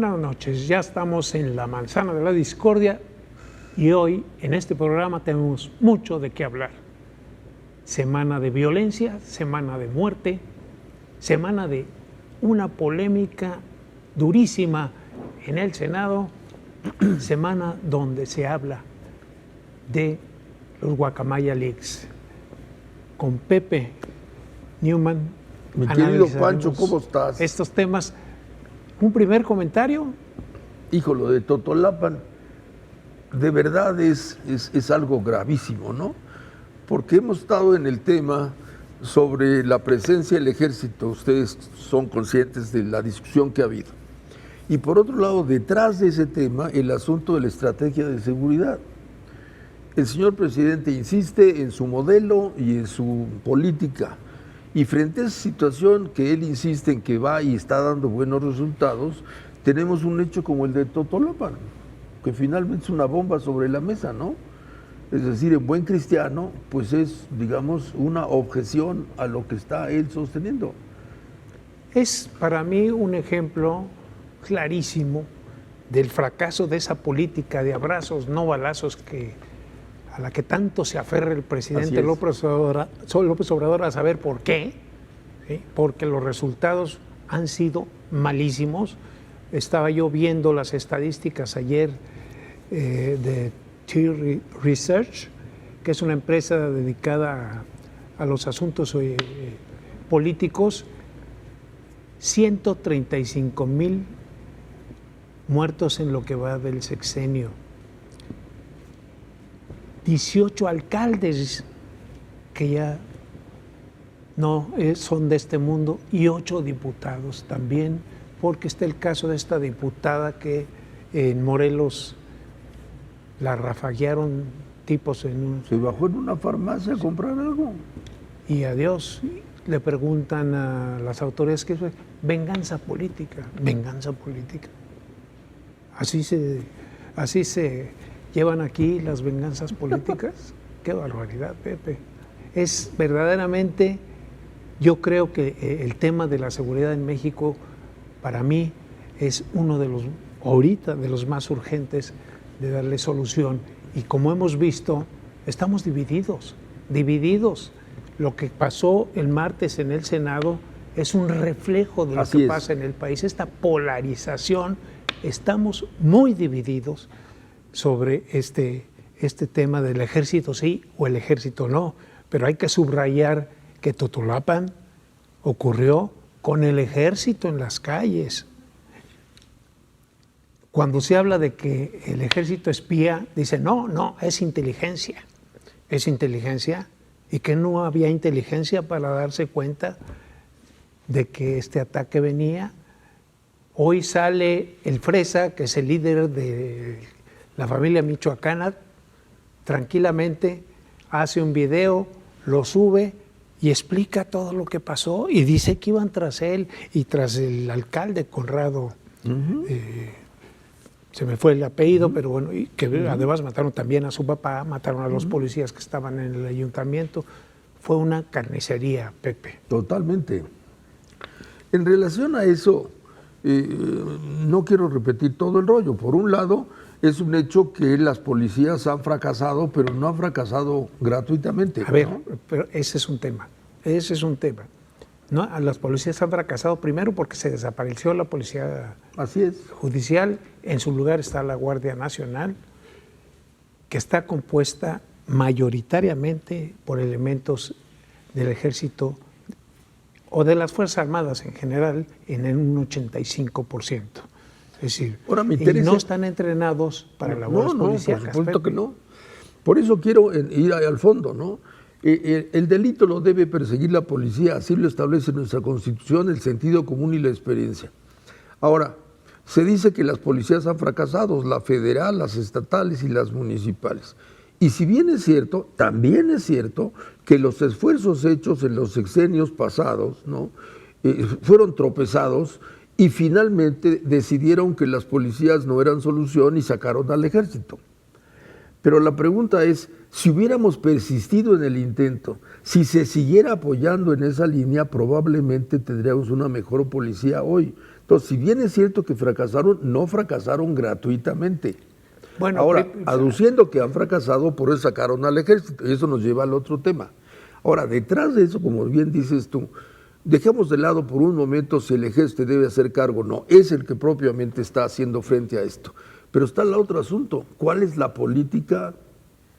Buenas noches, ya estamos en la manzana de la discordia y hoy en este programa tenemos mucho de qué hablar. Semana de violencia, semana de muerte, semana de una polémica durísima en el Senado, semana donde se habla de los Guacamaya Leaks. Con Pepe Newman. Mi querido Pancho, ¿cómo estás? Estos temas. Un primer comentario. Hijo, lo de Totolapan, de verdad es algo gravísimo, ¿no? Porque hemos estado en el tema sobre la presencia del ejército, ustedes son conscientes de la discusión que ha habido. Y por otro lado, detrás de ese tema, el asunto de la estrategia de seguridad. El señor presidente insiste en su modelo y en su política. Y frente a esa situación que él insiste en que va y está dando buenos resultados, tenemos un hecho como el de Totolapan, que finalmente es una bomba sobre la mesa, ¿no? Es decir, en buen cristiano, pues es, digamos, una objeción a lo que está él sosteniendo. Es para mí un ejemplo clarísimo del fracaso de esa política de abrazos, no balazos, a la que tanto se aferra el presidente López Obrador a saber por qué, ¿sí? Porque los resultados han sido malísimos. Estaba yo viendo las estadísticas ayer de T Research, que es una empresa dedicada a los asuntos políticos. 135,000 muertos en lo que va del sexenio. 18 alcaldes que ya no son de este mundo y 8 diputados también, porque está el caso de esta diputada que en Morelos la rafaguearon tipos Se bajó en una farmacia a comprar algo. Y adiós. Le preguntan a las autoridades qué es venganza política. Así se llevan aquí las venganzas políticas. Qué barbaridad, Pepe. Es verdaderamente, yo creo que el tema de la seguridad en México, para mí, es uno de los, ahorita, de los más urgentes de darle solución. Y como hemos visto, estamos divididos. Lo que pasó el martes en el Senado es un reflejo de lo que pasa en el país. Esta polarización, estamos muy divididos sobre este tema del ejército sí o el ejército no, pero hay que subrayar que Totolapan ocurrió con el ejército en las calles. Cuando se habla de que el ejército espía, dice no, es inteligencia, y que no había inteligencia para darse cuenta de que este ataque venía. Hoy sale el Fresa, que es el líder de la familia michoacana, tranquilamente hace un video, lo sube y explica todo lo que pasó y dice que iban tras él y tras el alcalde Conrado, se me fue el apellido, pero bueno, y que además mataron también a su papá, mataron a los policías que estaban en el ayuntamiento. Fue una carnicería, Pepe. Totalmente. En relación a eso, no quiero repetir todo el rollo. Por un lado, es un hecho que las policías han fracasado, pero no han fracasado gratuitamente. A ver, pero ese es un tema. ¿No? Las policías han fracasado primero porque se desapareció la policía judicial. En su lugar está la Guardia Nacional, que está compuesta mayoritariamente por elementos del ejército o de las Fuerzas Armadas en general, en un 85%. Es decir, y no están entrenados para labores policíacas. Por supuesto que no. Por eso quiero ir al fondo, ¿no? El delito lo debe perseguir la policía, así lo establece nuestra Constitución, el sentido común y la experiencia. Ahora, se dice que las policías han fracasado, la federal, las estatales y las municipales. Y si bien es cierto, también es cierto que los esfuerzos hechos en los sexenios pasados, ¿no? Fueron tropezados y finalmente decidieron que las policías no eran solución y sacaron al ejército. Pero la pregunta es, si hubiéramos persistido en el intento, si se siguiera apoyando en esa línea, probablemente tendríamos una mejor policía hoy. Entonces, si bien es cierto que fracasaron, no fracasaron gratuitamente. Bueno, ahora, aduciendo que han fracasado, por eso sacaron al ejército, y eso nos lleva al otro tema. Ahora, detrás de eso, como bien dices tú, dejemos de lado por un momento si el ejército debe hacer cargo o no, es el que propiamente está haciendo frente a esto. Pero está el otro asunto, ¿cuál es la política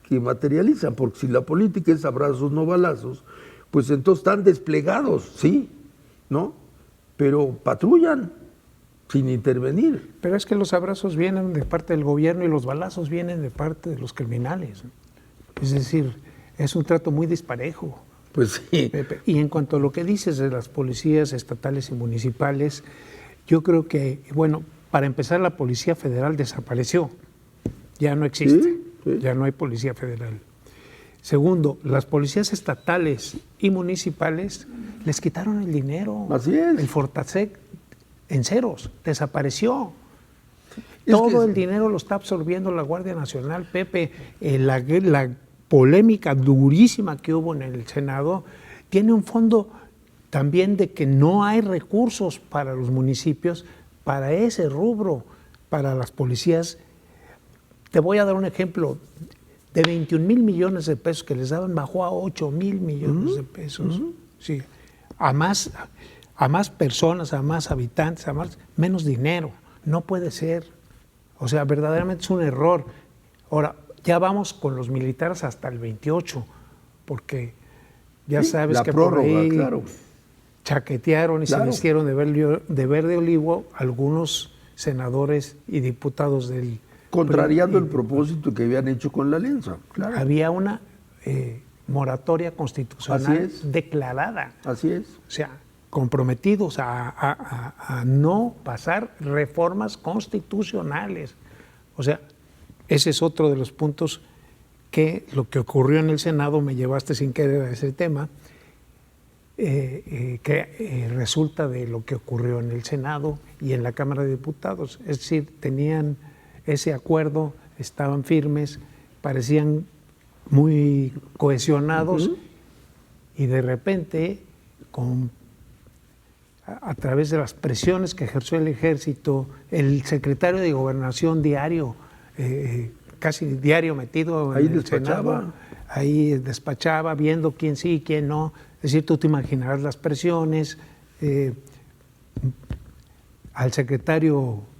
que materializan? Porque si la política es abrazos, no balazos, pues entonces están desplegados, sí, ¿no? Pero patrullan sin intervenir. Pero es que los abrazos vienen de parte del gobierno y los balazos vienen de parte de los criminales. Es decir, es un trato muy disparejo. Pues sí. Pepe. Y en cuanto a lo que dices de las policías estatales y municipales, yo creo que, bueno, para empezar, la Policía Federal desapareció. Ya no existe. Sí. Ya no hay Policía Federal. Segundo, las policías estatales y municipales les quitaron el dinero. Así es. El Fortasec en ceros, desapareció. Todo el dinero lo está absorbiendo la Guardia Nacional, Pepe. La polémica durísima que hubo en el Senado tiene un fondo también de que no hay recursos para los municipios, para ese rubro, para las policías. Te voy a dar un ejemplo. De 21,000 millones de pesos que les daban, bajó a 8,000 millones de pesos. Sí. A más personas, a más habitantes, menos dinero. No puede ser. O sea, verdaderamente es un error. Ahora, ya vamos con los militares hasta el 28, porque ya sabes la que prórroga, por ahí claro, chaquetearon y se vistieron de verde olivo algunos senadores y diputados del... contrariando el propósito que habían hecho con la alianza. Claro. Había una moratoria constitucional declarada. Así es. O sea, comprometidos a no pasar reformas constitucionales. O sea, ese es otro de los puntos que lo que ocurrió en el Senado, me llevaste sin querer a ese tema, que resulta de lo que ocurrió en el Senado y en la Cámara de Diputados. Es decir, tenían ese acuerdo, estaban firmes, parecían muy cohesionados y de repente, a través de las presiones que ejerció el ejército, el secretario de Gobernación diario, casi diario metido ahí en el Senado, ahí despachaba, viendo quién sí y quién no. Es decir, tú te imaginarás las presiones, al secretario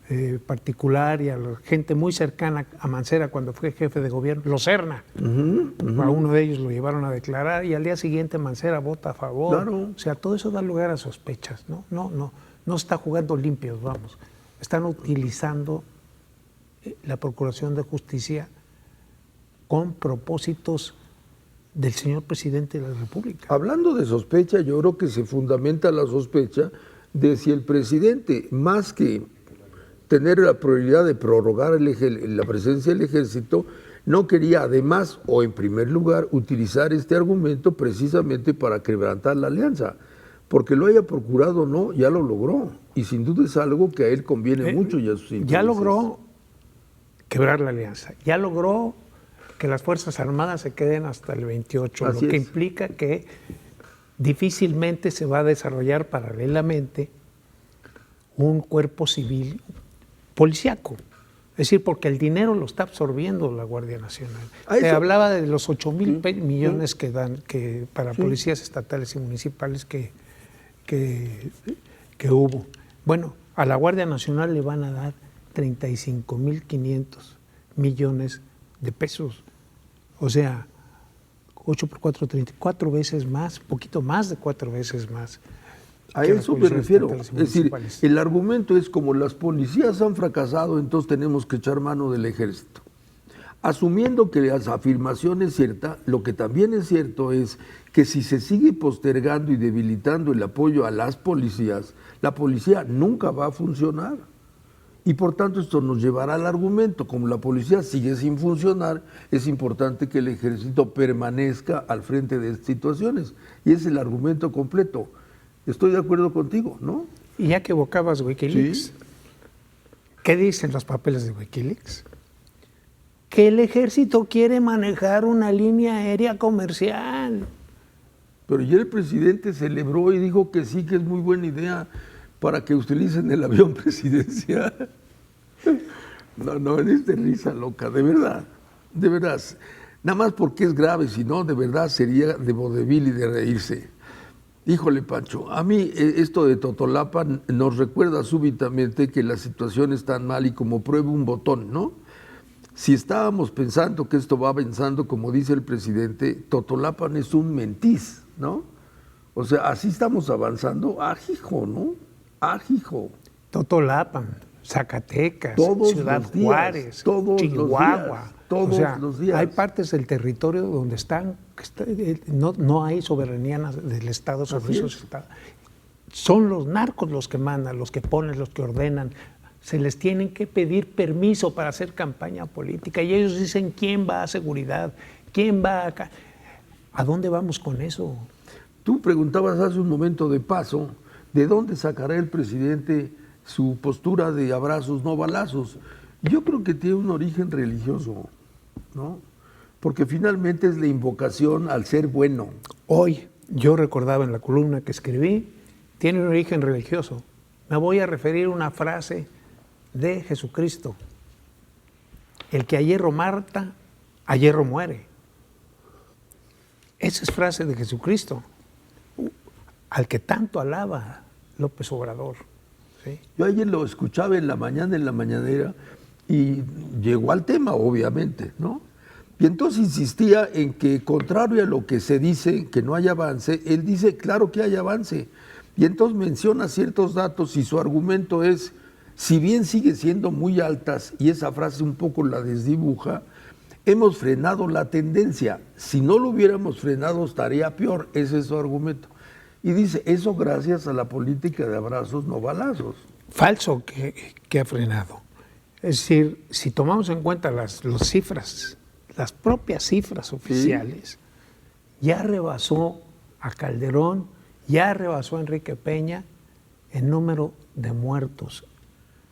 particular y a la gente muy cercana a Mancera cuando fue jefe de gobierno, los Serna. A uno de ellos lo llevaron a declarar y al día siguiente Mancera vota a favor. Claro. O sea, todo eso da lugar a sospechas. No está jugando limpios, vamos. Están utilizando la Procuración de Justicia con propósitos del señor presidente de la República. Hablando de sospecha, yo creo que se fundamenta la sospecha de si el presidente, más que tener la prioridad de prorrogar la presencia del ejército, no quería además, o en primer lugar, utilizar este argumento precisamente para quebrantar la alianza. Porque lo haya procurado o no, ya lo logró. Y sin duda es algo que a él conviene mucho y a sus intereses. Ya logró quebrar la alianza, ya logró que las Fuerzas Armadas se queden hasta el 28, Así lo que es. implica que difícilmente se va a desarrollar paralelamente un cuerpo civil policíaco. Es decir, porque el dinero lo está absorbiendo la Guardia Nacional. Te hablaba de los 8,000 millones que dan para policías estatales y municipales que hubo. Bueno, a la Guardia Nacional le van a dar 35,500 millones de pesos. O sea, 8 por 4, 34 veces más, poquito más de 4 veces más. A eso me refiero. Es decir, el argumento es como las policías han fracasado, entonces tenemos que echar mano del ejército. Asumiendo que la afirmación es cierta, lo que también es cierto es que si se sigue postergando y debilitando el apoyo a las policías, la policía nunca va a funcionar. Y por tanto esto nos llevará al argumento, como la policía sigue sin funcionar, es importante que el ejército permanezca al frente de estas situaciones. Y es el argumento completo. Estoy de acuerdo contigo, ¿no? Y ya que evocabas Wikileaks, Sí. ¿Qué dicen los papeles de Wikileaks? Que el ejército quiere manejar una línea aérea comercial. Pero ya el presidente celebró y dijo que sí, que es muy buena idea. para que utilicen el avión presidencial. No, no, es de risa loca, de verdad, de verdad. Nada más porque es grave, si no, de verdad sería de vodevil y de reírse. Híjole, Pancho, a mí esto de Totolapan nos recuerda súbitamente que la situación es tan mal y como prueba un botón, ¿no? Si estábamos pensando que esto va avanzando, como dice el presidente, Totolapan es un mentiz, ¿no? O sea, así estamos avanzando, ajijo, ¿no? Ajijo. Totolapan, Zacatecas, Todos Ciudad los días, Juárez, todos Chihuahua. todos los días. Hay partes del territorio donde no hay soberanía del Estado sobre esos estados. Son los narcos los que mandan, los que ponen, los que ordenan. Se les tienen que pedir permiso para hacer campaña política y ellos dicen quién va a seguridad, quién va acá. ¿A dónde vamos con eso? Tú preguntabas hace un momento de paso, ¿de dónde sacará el presidente su postura de abrazos, no balazos? Yo creo que tiene un origen religioso, ¿no? Porque finalmente es la invocación al ser bueno. Hoy, yo recordaba en la columna que escribí, tiene un origen religioso. Me voy a referir a una frase de Jesucristo. El que a hierro mata, a hierro muere. Esa es frase de Jesucristo, al que tanto alaba López Obrador. ¿Sí? Yo ayer lo escuchaba en la mañanera, y llegó al tema, obviamente, ¿no? Y entonces insistía en que, contrario a lo que se dice, que no hay avance, él dice, claro que hay avance. Y entonces menciona ciertos datos y su argumento es, si bien sigue siendo muy altas, y esa frase un poco la desdibuja, hemos frenado la tendencia. Si no lo hubiéramos frenado, estaría peor. Ese es su argumento. Y dice, eso gracias a la política de abrazos, no balazos. Falso que ha frenado. Es decir, si tomamos en cuenta las cifras, las propias cifras oficiales, ¿sí? Ya rebasó a Calderón, ya rebasó a Enrique Peña en número de muertos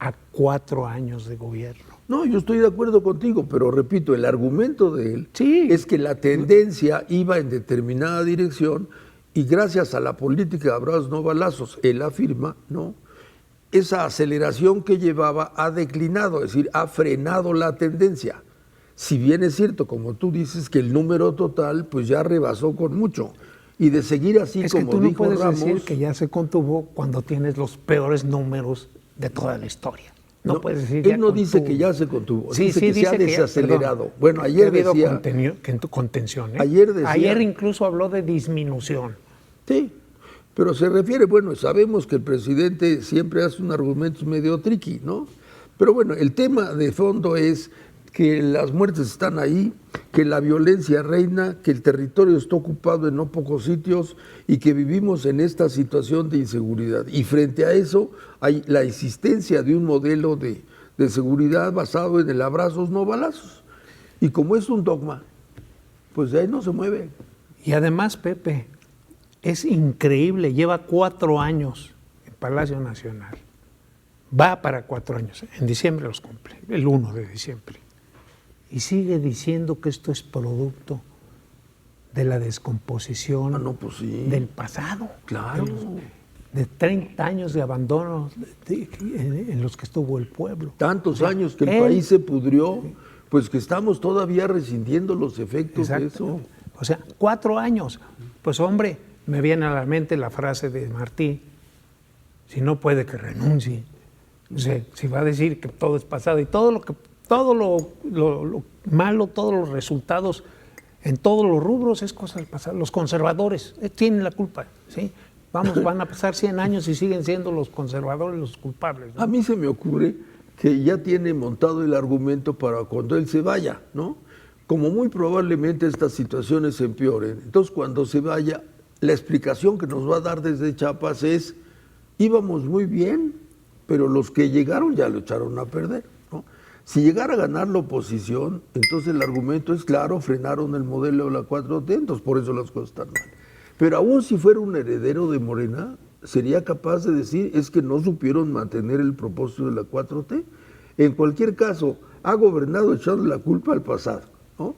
a 4 años de gobierno. No, yo estoy de acuerdo contigo, pero repito, el argumento de él sí. Es que la tendencia iba en determinada dirección y gracias a la política de abrazos no balazos, él afirma, ¿no? Esa aceleración que llevaba ha declinado, es decir, ha frenado la tendencia. Si bien es cierto, como tú dices, que el número total pues ya rebasó con mucho. Y de seguir así, es como que tú no dijo puedes Ramos, decir que ya se contuvo cuando tienes los peores números de toda la historia. No puedes decir él no dice que ya se contuvo, sí, dice sí, que dice se ha desacelerado. Perdón, bueno, ayer decía... contención. Ayer incluso habló de disminución. Sí, pero se refiere, bueno, sabemos que el presidente siempre hace un argumento medio tricky, ¿no? Pero bueno, el tema de fondo es que las muertes están ahí, que la violencia reina, que el territorio está ocupado en no pocos sitios y que vivimos en esta situación de inseguridad. Y frente a eso hay la existencia de un modelo de seguridad basado en el abrazos, no balazos. Y como es un dogma, pues de ahí no se mueve. Y además, Pepe, es increíble, lleva 4 años en Palacio Nacional. Va para 4 años, en diciembre los cumple, el 1 de diciembre. Y sigue diciendo que esto es producto de la descomposición pues sí. del pasado. Claro. De 30 años de abandono en los que estuvo el pueblo. Tantos años que el país se pudrió, pues que estamos todavía resintiendo los efectos de eso. O sea, 4 años. Pues hombre, me viene a la mente la frase de Martí, si no puede que renuncie. O sea, si va a decir que todo es pasado y todo lo malo, todos los resultados en todos los rubros es cosa del pasado. Los conservadores tienen la culpa, ¿sí? Van a pasar 100 años y siguen siendo los conservadores los culpables, ¿no? A mí se me ocurre que ya tiene montado el argumento para cuando él se vaya, ¿no? Como muy probablemente estas situaciones se empeoren. Entonces, cuando se vaya, la explicación que nos va a dar desde Chiapas es, íbamos muy bien, pero los que llegaron ya lo echaron a perder, ¿no? Si llegara a ganar la oposición, entonces el argumento es claro, frenaron el modelo de la 4T, entonces por eso las cosas están mal. Pero aún si fuera un heredero de Morena, sería capaz de decir, es que no supieron mantener el propósito de la 4T. En cualquier caso, ha gobernado echando la culpa al pasado, ¿no?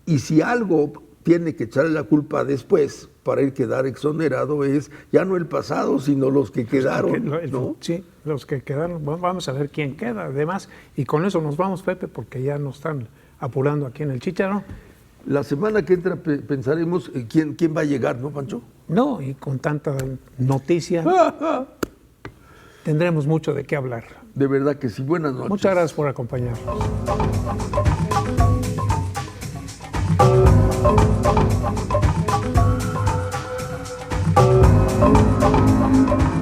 Y si algo tiene que echarle la culpa después para él quedar exonerado es ya no el pasado, sino los que quedaron, ¿no? Sí, los que quedaron. Bueno, vamos a ver quién queda, además. Y con eso nos vamos, Pepe, porque ya nos están apurando aquí en el Chícharo. La semana que entra pensaremos quién va a llegar, ¿no, Pancho? No, y con tanta noticia tendremos mucho de qué hablar. De verdad que sí. Buenas noches. Muchas gracias por acompañarnos.